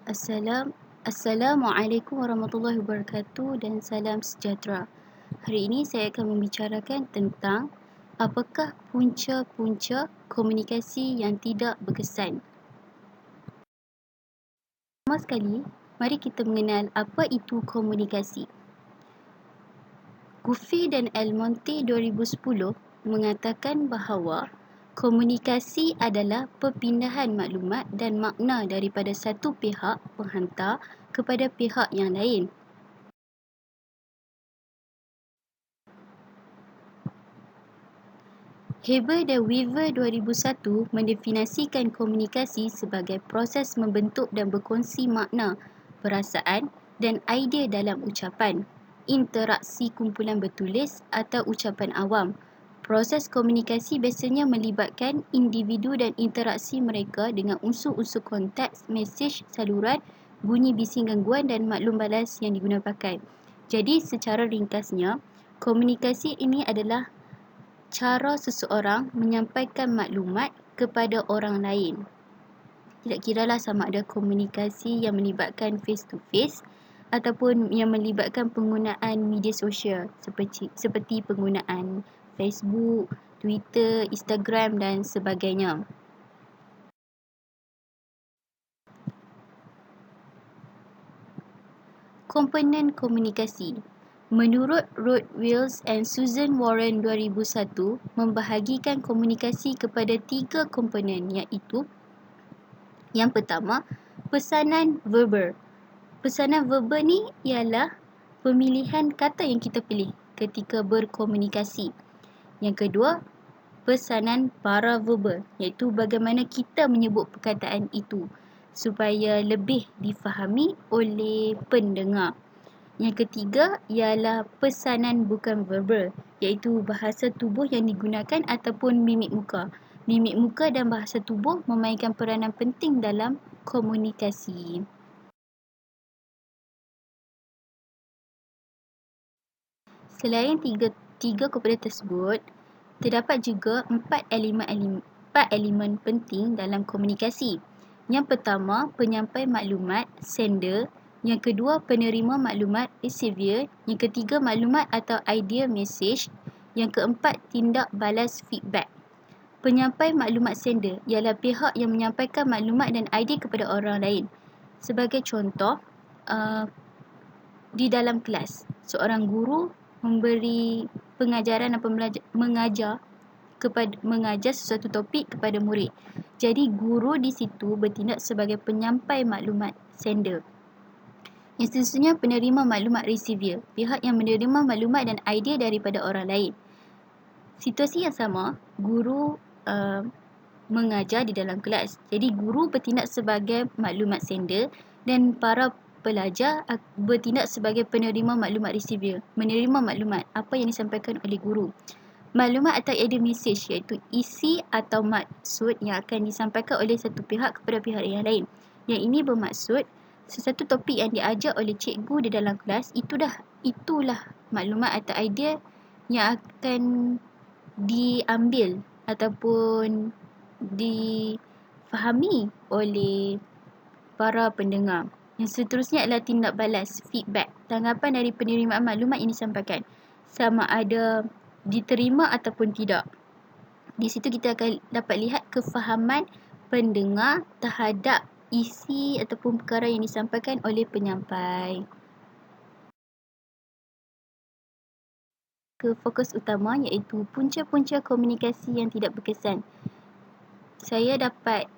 Assalamualaikum warahmatullahi wabarakatuh dan salam sejahtera. Hari ini saya akan membicarakan tentang apakah punca-punca komunikasi yang tidak berkesan. Pertama sekali, mari kita mengenal apa itu komunikasi. Guffey dan Almonte 2010 mengatakan bahawa komunikasi adalah perpindahan maklumat dan makna daripada satu pihak penghantar kepada pihak yang lain. Haber dan Weaver 2001 mendefinisikan komunikasi sebagai proses membentuk dan berkongsi makna, perasaan dan idea dalam ucapan, interaksi kumpulan bertulis atau ucapan awam. Proses komunikasi biasanya melibatkan individu dan interaksi mereka dengan unsur-unsur konteks, mesej, saluran, bunyi bising gangguan dan maklum balas yang digunakan pakai. Jadi secara ringkasnya, komunikasi ini adalah cara seseorang menyampaikan maklumat kepada orang lain. Tidak kiralah sama ada komunikasi yang melibatkan face to face ataupun yang melibatkan penggunaan media sosial seperti penggunaan Facebook, Twitter, Instagram dan sebagainya. Komponen komunikasi. Menurut Rod Wills and Susan Warren 2001 membahagikan komunikasi kepada 3 komponen iaitu yang pertama, pesanan verbal. Pesanan verbal ni ialah pemilihan kata yang kita pilih ketika berkomunikasi. Yang kedua, pesanan paraverbal iaitu bagaimana kita menyebut perkataan itu supaya lebih difahami oleh pendengar. Yang ketiga ialah pesanan bukan verbal iaitu bahasa tubuh yang digunakan ataupun mimik muka. Mimik muka dan bahasa tubuh memainkan peranan penting dalam komunikasi. Selain tiga komponen tersebut, terdapat juga 4 elemen penting dalam komunikasi. Yang pertama, penyampai maklumat, sender. Yang kedua, penerima maklumat, receiver. Yang ketiga, maklumat atau idea message. Yang keempat, tindak balas feedback. Penyampai maklumat sender ialah pihak yang menyampaikan maklumat dan idea kepada orang lain. Sebagai contoh, di dalam kelas, seorang guru memberi pengajaran atau mengajar sesuatu topik kepada murid. Jadi guru di situ bertindak sebagai penyampai maklumat sender. Yang seterusnya penerima maklumat receiver, pihak yang menerima maklumat dan idea daripada orang lain. Situasi yang sama, guru mengajar di dalam kelas. Jadi guru bertindak sebagai maklumat sender dan para pelajar bertindak sebagai penerima maklumat receiver, menerima maklumat apa yang disampaikan oleh guru. Maklumat atau idea message iaitu isi atau maksud yang akan disampaikan oleh satu pihak kepada pihak yang lain. Yang ini bermaksud sesuatu topik yang diajar oleh cikgu di dalam kelas itulah maklumat atau idea yang akan diambil ataupun difahami oleh para pendengar. Yang seterusnya adalah tindak balas, feedback, tanggapan dari penerimaan maklumat yang disampaikan, sama ada diterima ataupun tidak. Di situ kita akan dapat lihat kefahaman pendengar terhadap isi ataupun perkara yang disampaikan oleh penyampai. Ke fokus utama iaitu punca-punca komunikasi yang tidak berkesan. Saya dapat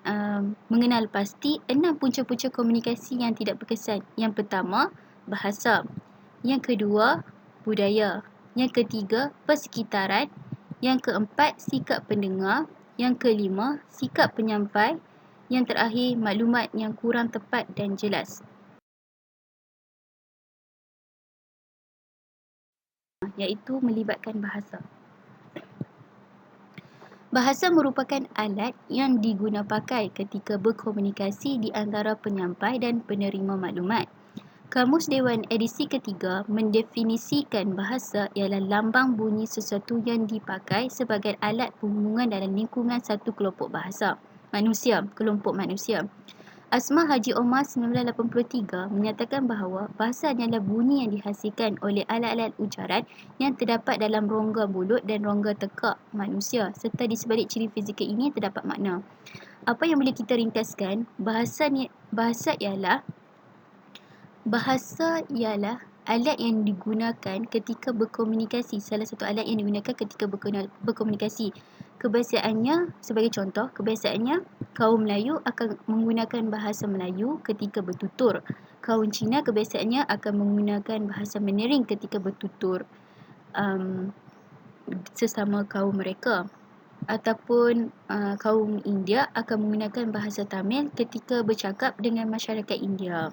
mengenal pasti 6 punca-punca komunikasi yang tidak berkesan. Yang pertama, bahasa. Yang kedua, budaya. Yang ketiga, persekitaran. Yang keempat, sikap pendengar. Yang kelima, sikap penyampai. Yang terakhir, maklumat yang kurang tepat dan jelas. Iaitu melibatkan bahasa. Bahasa merupakan alat yang diguna pakai ketika berkomunikasi di antara penyampai dan penerima maklumat. Kamus Dewan edisi ketiga mendefinisikan bahasa ialah lambang bunyi sesuatu yang dipakai sebagai alat penghubungan dalam lingkungan satu kelompok manusia. Asma Haji Omar 1983 menyatakan bahawa bahasa hanyalah bunyi yang dihasilkan oleh alat-alat ucaran yang terdapat dalam rongga mulut dan rongga tekak manusia serta di sebalik ciri fizikal ini terdapat makna. Apa yang boleh kita ringkaskan, bahasa ialah alat yang digunakan ketika berkomunikasi. Salah satu alat yang digunakan ketika berkomunikasi. Sebagai contoh, kebiasaannya kaum Melayu akan menggunakan bahasa Melayu ketika bertutur. Kaum Cina kebiasaannya akan menggunakan bahasa Mandarin ketika bertutur sesama kaum mereka. Ataupun kaum India akan menggunakan bahasa Tamil ketika bercakap dengan masyarakat India.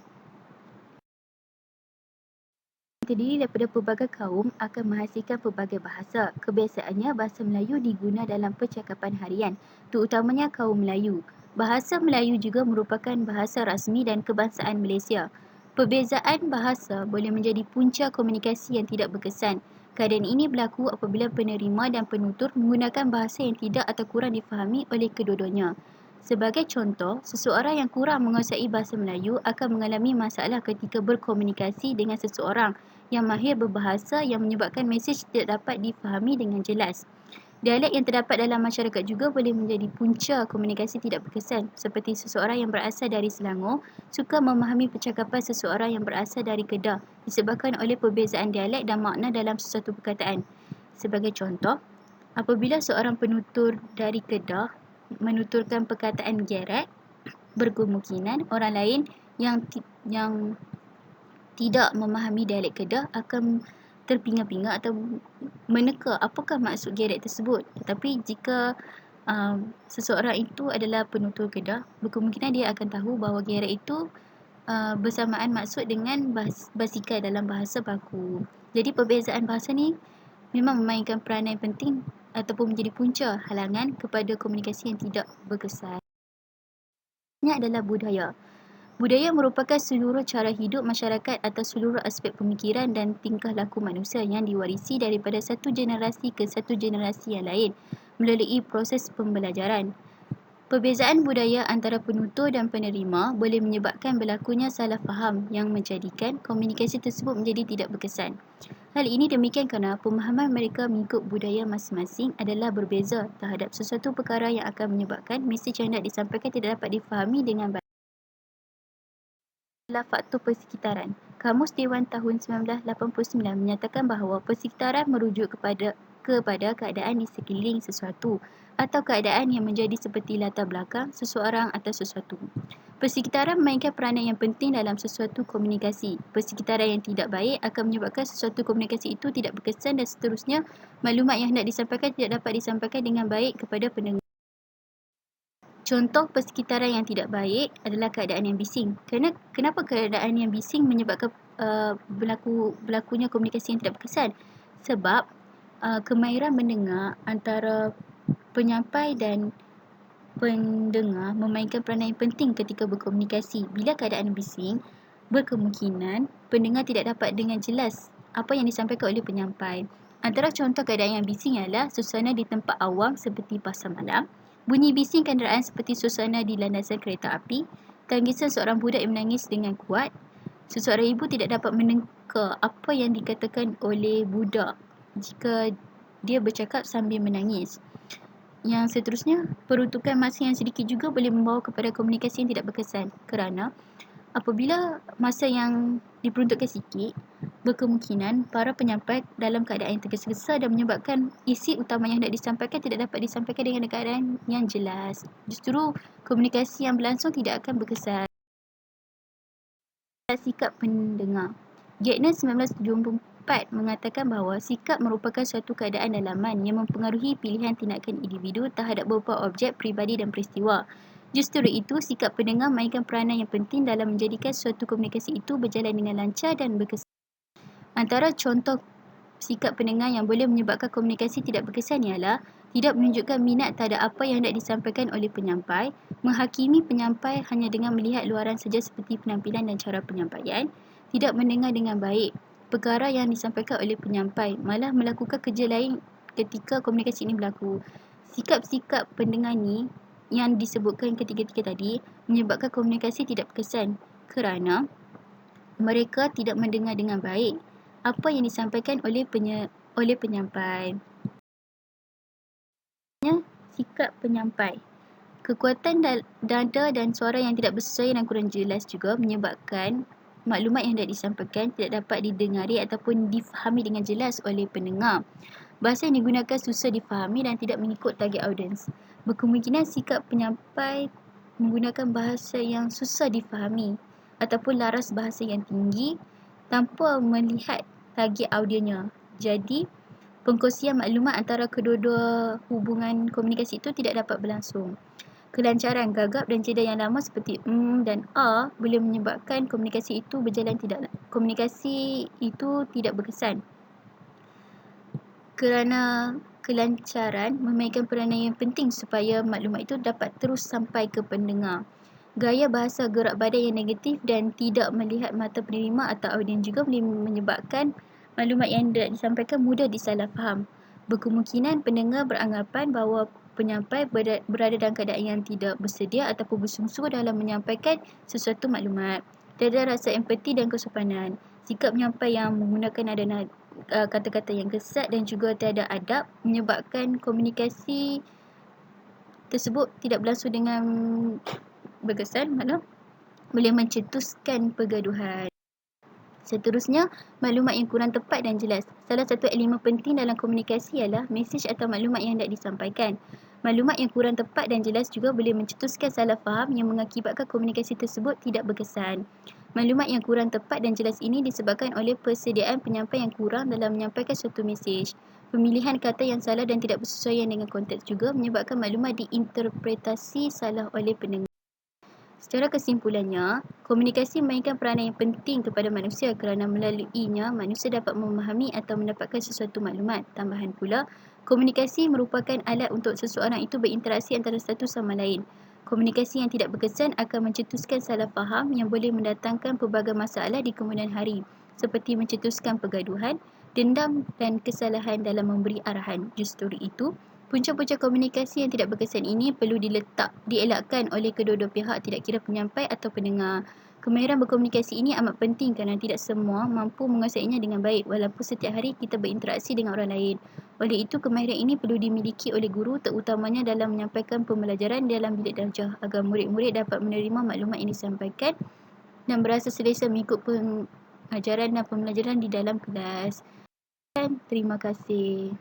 Terdiri daripada pelbagai kaum akan menghasilkan pelbagai bahasa. Kebiasaannya bahasa Melayu diguna dalam percakapan harian, terutamanya kaum Melayu. Bahasa Melayu juga merupakan bahasa rasmi dan kebangsaan Malaysia. Perbezaan bahasa boleh menjadi punca komunikasi yang tidak berkesan. Keadaan ini berlaku apabila penerima dan penutur menggunakan bahasa yang tidak atau kurang difahami oleh kedua-duanya. Sebagai contoh, seseorang yang kurang menguasai bahasa Melayu akan mengalami masalah ketika berkomunikasi dengan seseorang yang mahir berbahasa yang menyebabkan mesej tidak dapat difahami dengan jelas. Dialek yang terdapat dalam masyarakat juga boleh menjadi punca komunikasi tidak berkesan, seperti seseorang yang berasal dari Selangor suka memahami percakapan seseorang yang berasal dari Kedah disebabkan oleh perbezaan dialek dan makna dalam sesuatu perkataan. Sebagai contoh, apabila seorang penutur dari Kedah menuturkan perkataan geret, berkemungkinan orang lain yang tidak memahami dialek Kedah akan terpinga-pinga atau meneka apakah maksud geret tersebut. Tetapi jika seseorang itu adalah penutur Kedah, berkemungkinan dia akan tahu bahawa geret itu bersamaan maksud dengan basikal dalam bahasa baku. Jadi perbezaan bahasa ni memang memainkan peranan yang penting ataupun menjadi punca halangan kepada komunikasi yang tidak berkesan. Ini adalah budaya. Budaya merupakan seluruh cara hidup masyarakat atau seluruh aspek pemikiran dan tingkah laku manusia yang diwarisi daripada satu generasi ke satu generasi yang lain melalui proses pembelajaran. Perbezaan budaya antara penutur dan penerima boleh menyebabkan berlakunya salah faham yang menjadikan komunikasi tersebut menjadi tidak berkesan. Hal ini demikian kerana pemahaman mereka mengikut budaya masing-masing adalah berbeza terhadap sesuatu perkara yang akan menyebabkan mesej yang hendak disampaikan tidak dapat difahami dengan baik. Adalah faktor persekitaran. Kamus Dewan tahun 1989 menyatakan bahawa persekitaran merujuk kepada keadaan di sekeliling sesuatu atau keadaan yang menjadi seperti latar belakang seseorang atau sesuatu. Persekitaran memainkan peranan yang penting dalam sesuatu komunikasi. Persekitaran yang tidak baik akan menyebabkan sesuatu komunikasi itu tidak berkesan dan seterusnya maklumat yang hendak disampaikan tidak dapat disampaikan dengan baik kepada pendengar. Contoh persekitaran yang tidak baik adalah keadaan yang bising. Kenapa keadaan yang bising menyebabkan berlakunya komunikasi yang tidak berkesan? Sebab kemahiran mendengar antara penyampai dan pendengar memainkan peranan yang penting ketika berkomunikasi. Bila keadaan bising, berkemungkinan pendengar tidak dapat dengan jelas apa yang disampaikan oleh penyampai. Antara contoh keadaan yang bising ialah suasana di tempat awam seperti pasar malam, bunyi bising kenderaan seperti suasana di landasan kereta api, tangisan seorang budak yang menangis dengan kuat, seseorang ibu tidak dapat meneka apa yang dikatakan oleh budak jika dia bercakap sambil menangis. Yang seterusnya, peruntukan masa yang sedikit juga boleh membawa kepada komunikasi yang tidak berkesan kerana apabila masa yang diperuntukkan sikit, berkemungkinan para penyampai dalam keadaan yang tergesa-gesa dan menyebabkan isi utama yang hendak disampaikan tidak dapat disampaikan dengan keadaan yang jelas. Justru komunikasi yang berlangsung tidak akan berkesan. Sikap pendengar. Gairdner 1974 mengatakan bahawa sikap merupakan suatu keadaan dalaman yang mempengaruhi pilihan tindakan individu terhadap beberapa objek, peribadi dan peristiwa. Justru itu, sikap pendengar memainkan peranan yang penting dalam menjadikan suatu komunikasi itu berjalan dengan lancar dan berkesan. Antara contoh sikap pendengar yang boleh menyebabkan komunikasi tidak berkesan ialah tidak menunjukkan minat terhadap apa yang hendak disampaikan oleh penyampai, menghakimi penyampai hanya dengan melihat luaran saja seperti penampilan dan cara penyampaian, tidak mendengar dengan baik perkara yang disampaikan oleh penyampai, malah melakukan kerja lain ketika komunikasi ini berlaku. Sikap-sikap pendengar ni yang disebutkan ketiga-tiga tadi menyebabkan komunikasi tidak berkesan kerana mereka tidak mendengar dengan baik apa yang disampaikan oleh penyampai. Sikap penyampai. Kekuatan nada dan suara yang tidak bersesuaian dan kurang jelas juga menyebabkan maklumat yang hendak disampaikan tidak dapat didengari ataupun difahami dengan jelas oleh pendengar. Bahasa yang digunakan susah difahami dan tidak mengikut target audiens. Berkemungkinan sikap penyampai menggunakan bahasa yang susah difahami ataupun laras bahasa yang tinggi tanpa melihat target audiennya. Jadi, pengkongsian maklumat antara kedua-dua hubungan komunikasi itu tidak dapat berlangsung. Kelancaran, gagap dan jeda yang lama seperti dan boleh menyebabkan komunikasi itu tidak berkesan. Kerana kelancaran memainkan peranan yang penting supaya maklumat itu dapat terus sampai ke pendengar. Gaya bahasa, gerak badan yang negatif dan tidak melihat mata penerima atau audiens juga boleh menyebabkan maklumat yang disampaikan mudah disalah faham. Berkemungkinan pendengar beranggapan bahawa penyampai berada dalam keadaan yang tidak bersedia ataupun bersungguh-sungguh dalam menyampaikan sesuatu maklumat. Tiada rasa empati dan kesopanan. Sikap penyampai yang menggunakan kata-kata yang kesat dan juga tiada adab menyebabkan komunikasi tersebut tidak berlangsung dengan berkesan, maklum boleh mencetuskan pergaduhan. Seterusnya, maklumat yang kurang tepat dan jelas. Salah satu elemen penting dalam komunikasi ialah mesej atau maklumat yang hendak disampaikan. Maklumat yang kurang tepat dan jelas juga boleh mencetuskan salah faham yang mengakibatkan komunikasi tersebut tidak berkesan. Maklumat yang kurang tepat dan jelas ini disebabkan oleh persediaan penyampai yang kurang dalam menyampaikan suatu mesej. Pemilihan kata yang salah dan tidak bersesuaian dengan konteks juga menyebabkan maklumat diinterpretasi salah oleh pendengar. Secara kesimpulannya, komunikasi memainkan peranan yang penting kepada manusia kerana melaluinya manusia dapat memahami atau mendapatkan sesuatu maklumat. Tambahan pula, komunikasi merupakan alat untuk seseorang itu berinteraksi antara satu sama lain. Komunikasi yang tidak berkesan akan mencetuskan salah faham yang boleh mendatangkan pelbagai masalah di kemudian hari, seperti mencetuskan pergaduhan, dendam dan kesalahan dalam memberi arahan. Justru itu, punca-punca komunikasi yang tidak berkesan ini perlu dielakkan oleh kedua-dua pihak, tidak kira penyampai atau pendengar. Kemahiran berkomunikasi ini amat penting kerana tidak semua mampu menguasainya dengan baik walaupun setiap hari kita berinteraksi dengan orang lain. Oleh itu, kemahiran ini perlu dimiliki oleh guru terutamanya dalam menyampaikan pembelajaran dalam bilik darjah agar murid-murid dapat menerima maklumat yang disampaikan dan berasa selesa mengikut pengajaran dan pembelajaran di dalam kelas. Dan terima kasih.